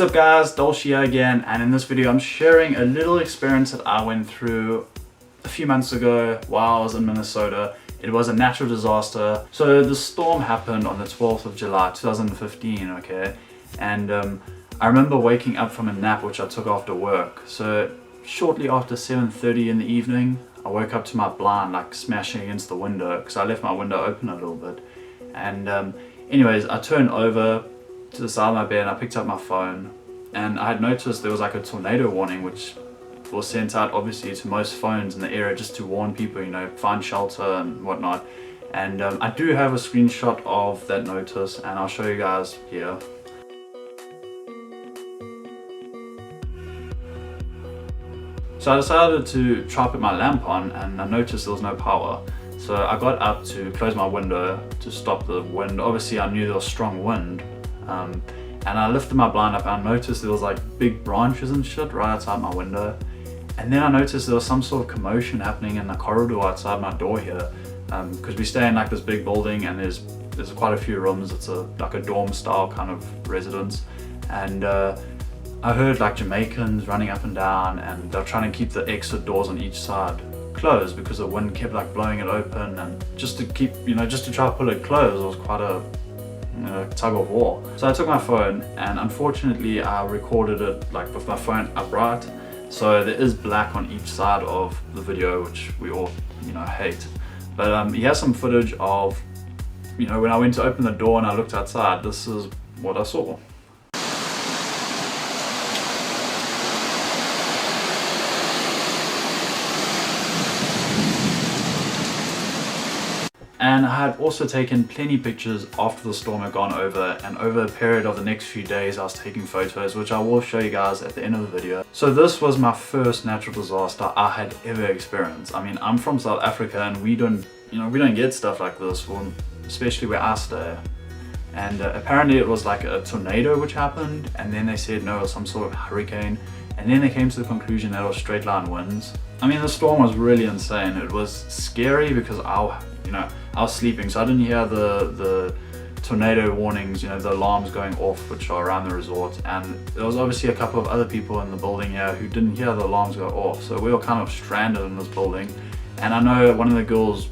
What's up guys, Dalshy again, and in this video I'm sharing a little experience that I went through a few months ago while I was in Minnesota. It was a natural disaster. So the storm happened on the 12th of July 2015, okay? And I remember waking up from a nap which I took after work. So shortly after 7:30 in the evening, I woke up to my blind like smashing against the window because I left my window open a little bit. And anyways, I turned over to the side of my bed and I picked up my phone, and I had noticed there was like a tornado warning which was sent out obviously to most phones in the area just to warn people, you know, find shelter and whatnot. And I do have a screenshot of that notice and I'll show you guys here. So I decided to try put my lamp on and I noticed there was no power. So I got up to close my window to stop the wind. Obviously I knew there was strong wind. And I lifted my blind up and I noticed there was like big branches and shit right outside my window. And then I noticed there was some sort of commotion happening in the corridor outside my door here. Because we stay in like this big building and there's quite a few rooms. It's like a dorm style kind of residence. And I heard like Jamaicans running up and down, and they're trying to keep the exit doors on each side closed because the wind kept like blowing it open, and just to keep, you know, just to try to pull it closed was quite a tug of war. So I took my phone and unfortunately I recorded it like with my phone upright, so there is black on each side of the video, which we all, you know, hate. But here's some footage of, you know, when I went to open the door and I looked outside. This is what I saw. And I had also taken plenty of pictures after the storm had gone over, and over a period of the next few days I was taking photos, which I will show you guys at the end of the video. So this was my first natural disaster I had ever experienced. I mean, I'm from South Africa and we don't get stuff like this, especially where I stay. And apparently it was like a tornado which happened, and then they said no, it was some sort of hurricane, and then they came to the conclusion that it was straight line winds. I mean, the storm was really insane. It was scary because I was sleeping, so I didn't hear the tornado warnings, you know, the alarms going off which are around the resort. And there was obviously a couple of other people in the building here who didn't hear the alarms go off, so we were kind of stranded in this building. And I know in one of the girls'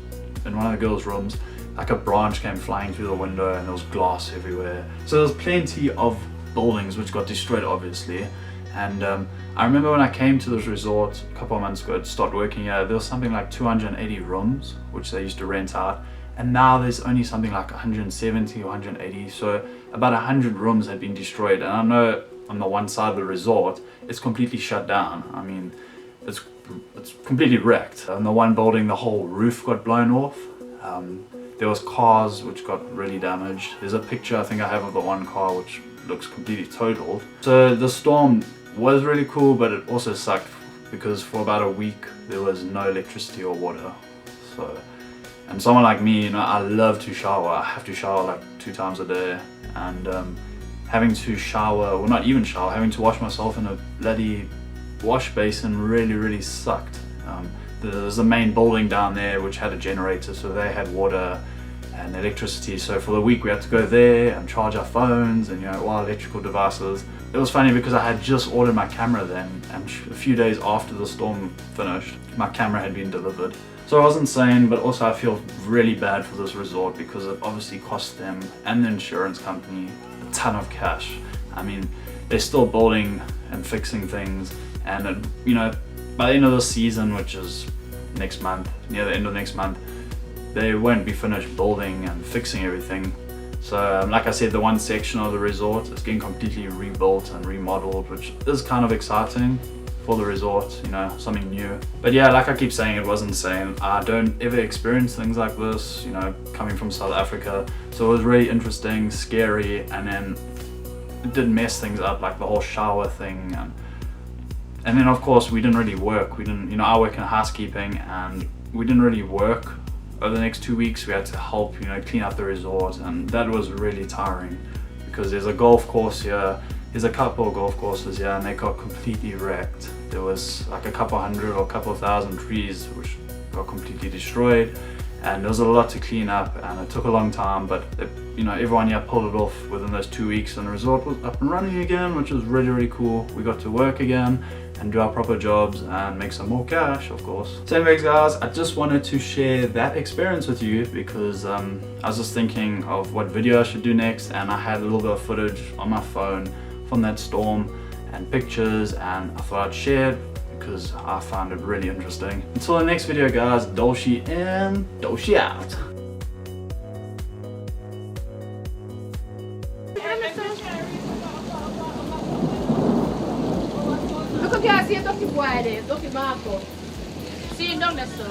rooms, like a branch came flying through the window and there was glass everywhere. So there was plenty of buildings which got destroyed obviously. And I remember when I came to this resort a couple of months ago to start working here, there was something like 280 rooms which they used to rent out, and now there's only something like 170 or 180, so about 100 rooms had been destroyed. And I know on the one side of the resort it's completely shut down. I mean, it's completely wrecked. On the one building the whole roof got blown off. There was cars which got really damaged. There's a picture I think I have of the one car which looks completely totaled. So the storm was really cool, but it also sucked because for about a week there was no electricity or water. So, and someone like me, you know, I love to shower. I have to shower like 2 times a day, and having to shower, well not even shower, having to wash myself in a bloody wash basin really sucked. There's a main building down there which had a generator, so they had water and electricity. So for the week we had to go there and charge our phones and, you know, all electrical devices. It was funny because I had just ordered my camera then, and a few days after the storm finished, my camera had been delivered. So it was insane, but also I feel really bad for this resort because it obviously cost them and the insurance company a ton of cash. I mean, they're still building and fixing things, and you know, by the end of the season, which is next month, near the end of next month, they won't be finished building and fixing everything. So like I said, the one section of the resort is getting completely rebuilt and remodeled, which is kind of exciting for the resort, you know, something new. But yeah, like I keep saying, it was insane. I don't ever experience things like this, you know, coming from South Africa. So it was really interesting, scary, and then it did mess things up, like the whole shower thing. And then of course we didn't really work. You know, I work in housekeeping, and we didn't really work. Over the next 2 weeks we had to help, you know, clean up the resort, and that was really tiring because there's a golf course here, there's a couple of golf courses here, and they got completely wrecked. There was like a couple hundred or a couple of thousand trees which got completely destroyed, and there was a lot to clean up and it took a long time, but you know, everyone here pulled it off within those 2 weeks and the resort was up and running again, which was really, really cool. We got to work again and do our proper jobs and make some more cash, of course. So anyways guys, I just wanted to share that experience with you because I was just thinking of what video I should do next, and I had a little bit of footage on my phone from that storm and pictures, and I thought I'd share it because I found it really interesting. Until the next video guys, Dalshy and Dalshy out. Look at see Doki Boy, Doki Marco. See you down there, sir.